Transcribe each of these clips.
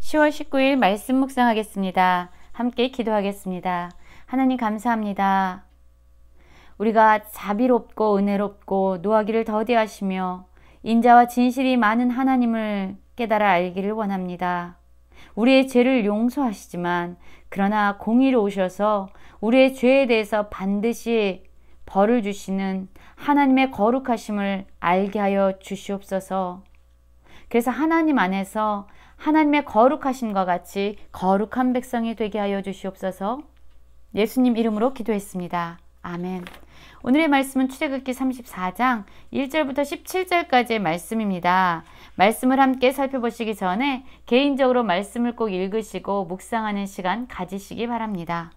10월 19일 말씀 묵상하겠습니다. 함께 기도하겠습니다. 하나님 감사합니다. 우리가 자비롭고 은혜롭고 노하기를 더디하시며 인자와 진실이 많은 하나님을 깨달아 알기를 원합니다. 우리의 죄를 용서하시지만 그러나 공의로우셔서 우리의 죄에 대해서 반드시 벌을 주시는 하나님의 거룩하심을 알게 하여 주시옵소서. 그래서 하나님 안에서 하나님의 거룩하심과 같이 거룩한 백성이 되게 하여 주시옵소서. 예수님 이름으로 기도했습니다. 아멘. 오늘의 말씀은 출애굽기 34장 1절부터 17절까지의 말씀입니다. 말씀을 함께 살펴보시기 전에 개인적으로 말씀을 꼭 읽으시고 묵상하는 시간 가지시기 바랍니다.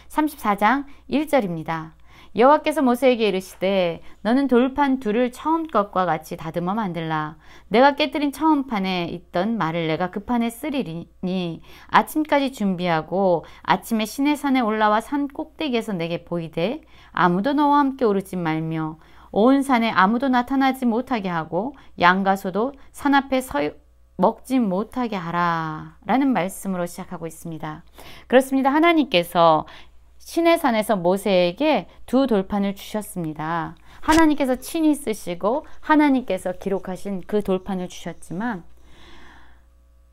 34장 1절입니다. 여호와께서 모세에게 이르시되 너는 돌판 둘을 처음 것과 같이 다듬어 만들라. 내가 깨뜨린 처음 판에 있던 말을 내가 그 판에 쓰리니 아침까지 준비하고 아침에 시내산에 올라와 산 꼭대기에서 내게 보이되 아무도 너와 함께 오르지 말며 온 산에 아무도 나타나지 못하게 하고 양과 소도 산 앞에 서 먹지 못하게 하라 라는 말씀으로 시작하고 있습니다. 그렇습니다. 하나님께서 시내산에서 모세에게 두 돌판을 주셨습니다. 하나님께서 친히 쓰시고 하나님께서 기록하신 그 돌판을 주셨지만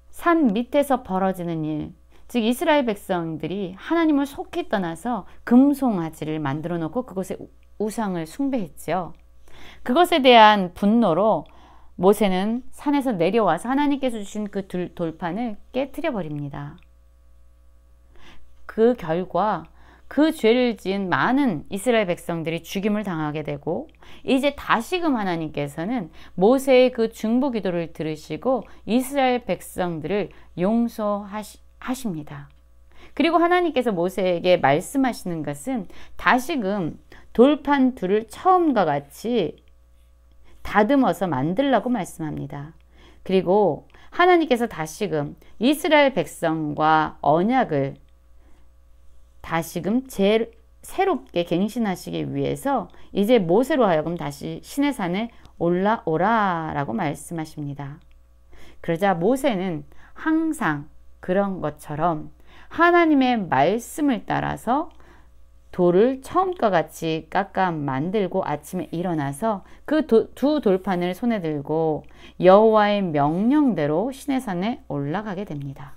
산 밑에서 벌어지는 일, 즉 이스라엘 백성들이 하나님을 속히 떠나서 금송아지를 만들어 놓고 그곳에 우상을 숭배했죠. 그것에 대한 분노로 모세는 산에서 내려와서 하나님께서 주신 그 돌판을 깨트려 버립니다. 그 결과 그 죄를 지은 많은 이스라엘 백성들이 죽임을 당하게 되고 이제 다시금 하나님께서는 모세의 그 중보 기도를 들으시고 이스라엘 백성들을 용서하십니다. 그리고 하나님께서 모세에게 말씀하시는 것은 다시금 돌판 둘을 처음과 같이 다듬어서 만들라고 말씀합니다. 그리고 하나님께서 다시금 이스라엘 백성과 언약을 다시금 새롭게 갱신하시기 위해서 이제 모세로 하여금 다시 시내산에 올라오라 라고 말씀하십니다. 그러자 모세는 항상 그런 것처럼 하나님의 말씀을 따라서 돌을 처음과 같이 깎아 만들고 아침에 일어나서 그 두 돌판을 손에 들고 여호와의 명령대로 시내산에 올라가게 됩니다.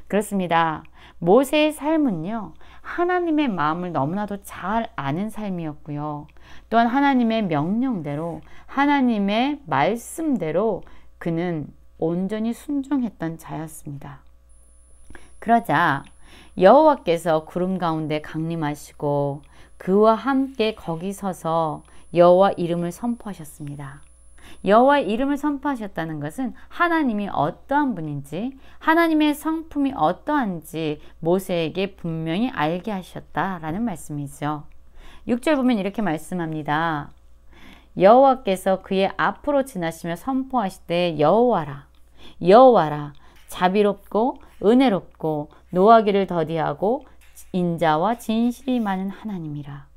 그렇습니다. 모세의 삶은요, 하나님의 마음을 너무나도 잘 아는 삶이었고요. 또한 하나님의 명령대로, 하나님의 말씀대로 그는 온전히 순종했던 자였습니다. 그러자 여호와께서 구름 가운데 강림하시고 그와 함께 거기 서서 여호와 이름을 선포하셨습니다. 여호와의 이름을 선포하셨다는 것은 하나님이 어떠한 분인지, 하나님의 성품이 어떠한지 모세에게 분명히 알게 하셨다라는 말씀이죠. 6절 보면 이렇게 말씀합니다. 여호와께서 그의 앞으로 지나시며 선포하시되 여호와라, 여호와라, 자비롭고 은혜롭고 노하기를 더디하고 인자와 진실이 많은 하나님이라.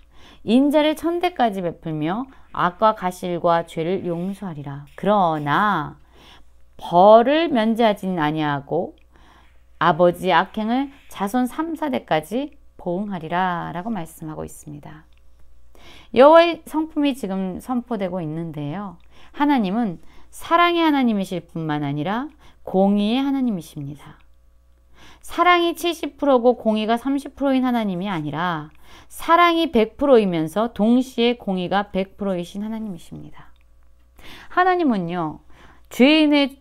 인자를 천대까지 베풀며 악과 가실과 죄를 용서하리라. 그러나 벌을 면제하지는 아니하고 아버지 악행을 자손 3, 4대까지 보응하리라 라고 말씀하고 있습니다. 여호와의 성품이 지금 선포되고 있는데요. 하나님은 사랑의 하나님이실 뿐만 아니라 공의의 하나님이십니다. 사랑이 70%고 공의가 30%인 하나님이 아니라 사랑이 100%이면서 동시에 공의가 100%이신 하나님이십니다. 하나님은요, 죄인을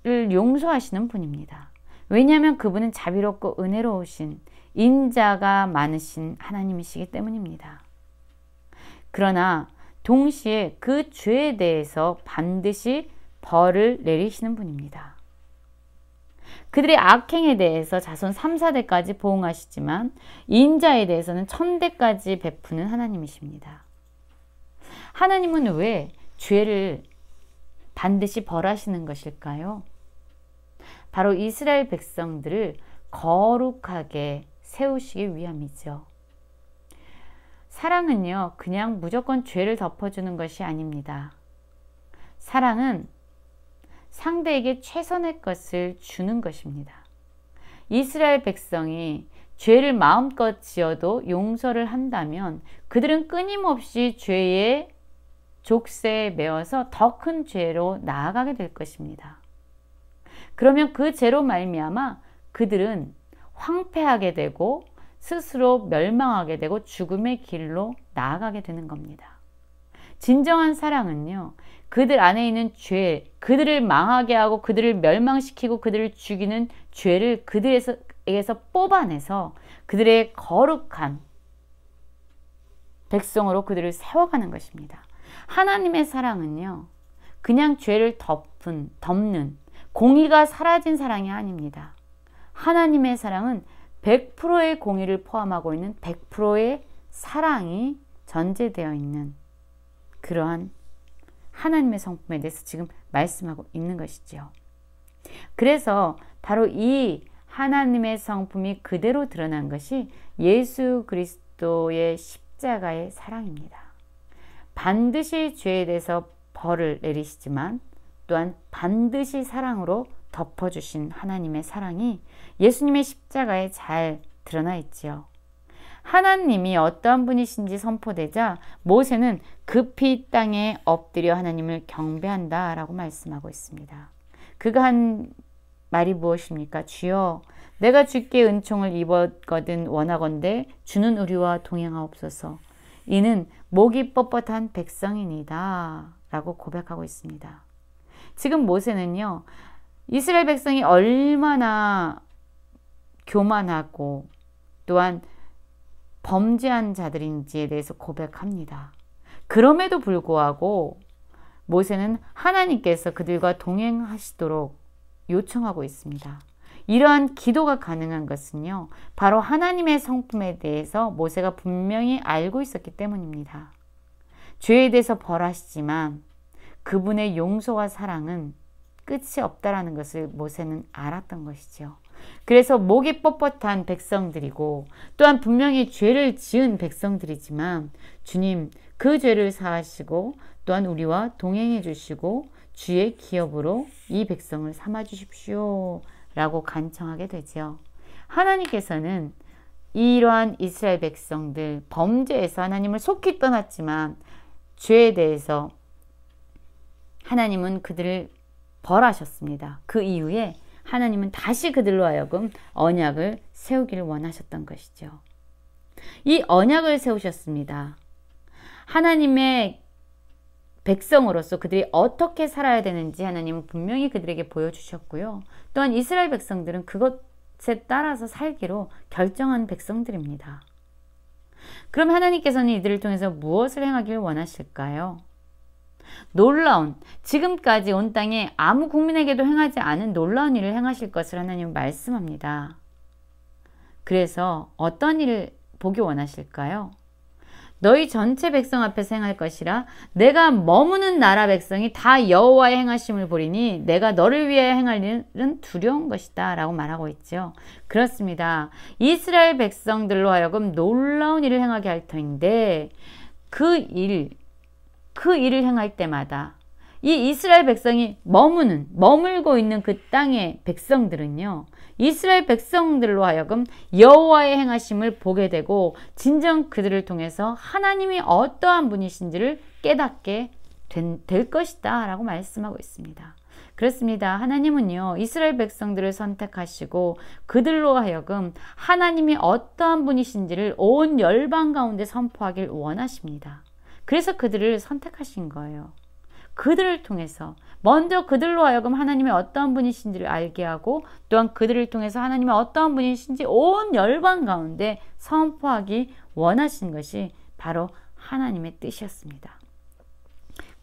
용서하시는 분입니다. 왜냐하면 그분은 자비롭고 은혜로우신 인자가 많으신 하나님이시기 때문입니다. 그러나 동시에 그 죄에 대해서 반드시 벌을 내리시는 분입니다. 그들의 악행에 대해서 자손 3, 4대까지 보응하시지만 인자에 대해서는 1000대까지 베푸는 하나님이십니다. 하나님은 왜 죄를 반드시 벌하시는 것일까요? 바로 이스라엘 백성들을 거룩하게 세우시기 위함이죠. 사랑은요, 그냥 무조건 죄를 덮어주는 것이 아닙니다. 사랑은 상대에게 최선의 것을 주는 것입니다. 이스라엘 백성이 죄를 마음껏 지어도 용서를 한다면 그들은 끊임없이 죄의 족쇄에 매어서 더 큰 죄로 나아가게 될 것입니다. 그러면 그 죄로 말미암아 그들은 황폐하게 되고 스스로 멸망하게 되고 죽음의 길로 나아가게 되는 겁니다. 진정한 사랑은요, 그들 안에 있는 죄, 그들을 망하게 하고 그들을 멸망시키고 그들을 죽이는 죄를 그들에게서 뽑아내서 그들의 거룩한 백성으로 그들을 세워가는 것입니다. 하나님의 사랑은요, 그냥 죄를 덮는 공의가 사라진 사랑이 아닙니다. 하나님의 사랑은 100%의 공의를 포함하고 있는 100%의 사랑이 전제되어 있는 그러한 하나님의 성품에 대해서 지금 말씀하고 있는 것이죠. 그래서 바로 이 하나님의 성품이 그대로 드러난 것이 예수 그리스도의 십자가의 사랑입니다. 반드시 죄에 대해서 벌을 내리시지만 또한 반드시 사랑으로 덮어주신 하나님의 사랑이 예수님의 십자가에 잘 드러나 있지요. 하나님이 어떠한 분이신지 선포되자 모세는 급히 땅에 엎드려 하나님을 경배한다 라고 말씀하고 있습니다. 그가 한 말이 무엇입니까? 주여, 내가 주께 은총을 입었거든 원하건대 주는 우리와 동행하옵소서. 이는 목이 뻣뻣한 백성이니다 라고 고백하고 있습니다. 지금 모세는요, 이스라엘 백성이 얼마나 교만하고 또한 범죄한 자들인지에 대해서 고백합니다. 그럼에도 불구하고 모세는 하나님께서 그들과 동행하시도록 요청하고 있습니다. 이러한 기도가 가능한 것은요, 바로 하나님의 성품에 대해서 모세가 분명히 알고 있었기 때문입니다. 죄에 대해서 벌하시지만 그분의 용서와 사랑은 끝이 없다라는 것을 모세는 알았던 것이죠. 그래서 목이 뻣뻣한 백성들이고 또한 분명히 죄를 지은 백성들이지만 주님, 그 죄를 사하시고 또한 우리와 동행해 주시고 주의 기업으로 이 백성을 삼아 주십시오 라고 간청하게 되죠. 하나님께서는 이러한 이스라엘 백성들 범죄에서 하나님을 속히 떠났지만 죄에 대해서 하나님은 그들을 벌하셨습니다. 그 이후에 하나님은 다시 그들로 하여금 언약을 세우기를 원하셨던 것이죠. 이 언약을 세우셨습니다. 하나님의 백성으로서 그들이 어떻게 살아야 되는지 하나님은 분명히 그들에게 보여주셨고요. 또한 이스라엘 백성들은 그것에 따라서 살기로 결정한 백성들입니다. 그럼 하나님께서는 이들을 통해서 무엇을 행하길 원하실까요? 놀라운, 지금까지 온 땅에 아무 국민에게도 행하지 않은 놀라운 일을 행하실 것을 하나님은 말씀합니다. 그래서 어떤 일을 보기 원하실까요? 너희 전체 백성 앞에서 행할 것이라 내가 머무는 나라 백성이 다 여호와의 행하심을 보리니 내가 너를 위해 행할 일은 두려운 것이다 라고 말하고 있죠. 그렇습니다. 이스라엘 백성들로 하여금 놀라운 일을 행하게 할 터인데 그 일을 행할 때마다 이 이스라엘 백성이 머물고 있는 그 땅의 백성들은요, 이스라엘 백성들로 하여금 여호와의 행하심을 보게 되고 진정 그들을 통해서 하나님이 어떠한 분이신지를 깨닫게 될 것이다 라고 말씀하고 있습니다. 그렇습니다. 하나님은요, 이스라엘 백성들을 선택하시고 그들로 하여금 하나님이 어떠한 분이신지를 온 열방 가운데 선포하길 원하십니다. 그래서 그들을 선택하신 거예요. 그들을 통해서 먼저 그들로 하여금 하나님의 어떠한 분이신지를 알게 하고 또한 그들을 통해서 하나님의 어떠한 분이신지 온 열방 가운데 선포하기 원하신 것이 바로 하나님의 뜻이었습니다.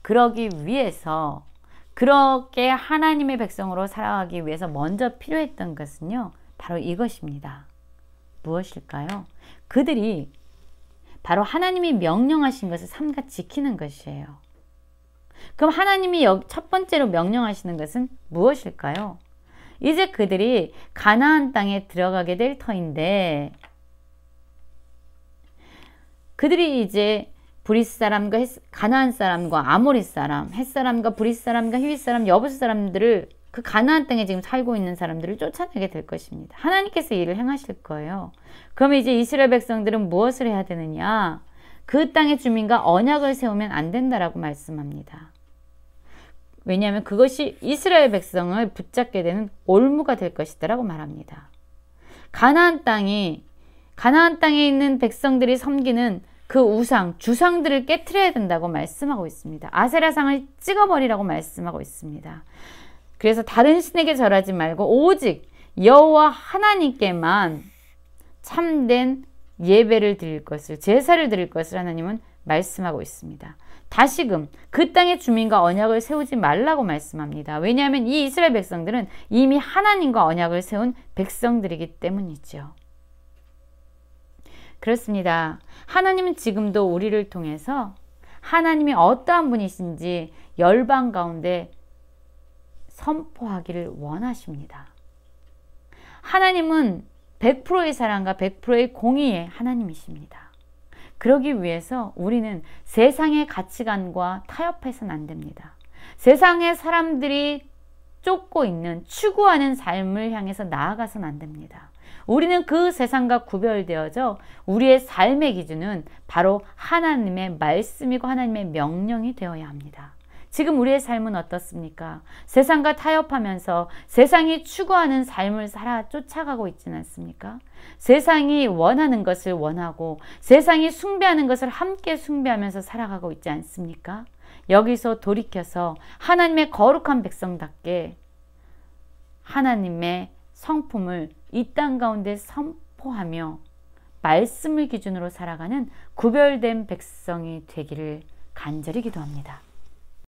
그러기 위해서 그렇게 하나님의 백성으로 살아가기 위해서 먼저 필요했던 것은요, 바로 이것입니다. 무엇일까요? 그들이 바로 하나님이 명령하신 것을 삼가 지키는 것이에요. 그럼 하나님이 첫 번째로 명령하시는 것은 무엇일까요? 이제 그들이 가나안 땅에 들어가게 될 터인데 그들이 이제 브릿 사람과 가나안 사람과 아모리 사람, 헷 사람과 브릿 사람과 히윗 사람, 여부스 사람들을 그 가나안 땅에 지금 살고 있는 사람들을 쫓아내게 될 것입니다. 하나님께서 일을 행하실 거예요. 그러면 이제 이스라엘 백성들은 무엇을 해야 되느냐? 그 땅의 주민과 언약을 세우면 안 된다라고 말씀합니다. 왜냐하면 그것이 이스라엘 백성을 붙잡게 되는 올무가 될 것이다 라고 말합니다. 가나안 땅에 있는 백성들이 섬기는 그 우상, 주상들을 깨트려야 된다고 말씀하고 있습니다. 아세라상을 찍어버리라고 말씀하고 있습니다. 그래서 다른 신에게 절하지 말고 오직 여호와 하나님께만 참된 예배를 드릴 것을, 제사를 드릴 것을 하나님은 말씀하고 있습니다. 다시금 그 땅의 주민과 언약을 세우지 말라고 말씀합니다. 왜냐하면 이 이스라엘 백성들은 이미 하나님과 언약을 세운 백성들이기 때문이죠. 그렇습니다. 하나님은 지금도 우리를 통해서 하나님이 어떠한 분이신지 열방 가운데 선포하기를 원하십니다. 하나님은 100%의 사랑과 100%의 공의의 하나님이십니다. 그러기 위해서 우리는 세상의 가치관과 타협해서는 안 됩니다. 세상의 사람들이 쫓고 있는, 추구하는 삶을 향해서 나아가서는 안 됩니다. 우리는 그 세상과 구별되어져 우리의 삶의 기준은 바로 하나님의 말씀이고 하나님의 명령이 되어야 합니다. 지금 우리의 삶은 어떻습니까? 세상과 타협하면서 세상이 추구하는 삶을 쫓아가고 있지는 않습니까? 세상이 원하는 것을 원하고 세상이 숭배하는 것을 함께 숭배하면서 살아가고 있지 않습니까? 여기서 돌이켜서 하나님의 거룩한 백성답게 하나님의 성품을 이 땅 가운데 선포하며 말씀을 기준으로 살아가는 구별된 백성이 되기를 간절히 기도합니다.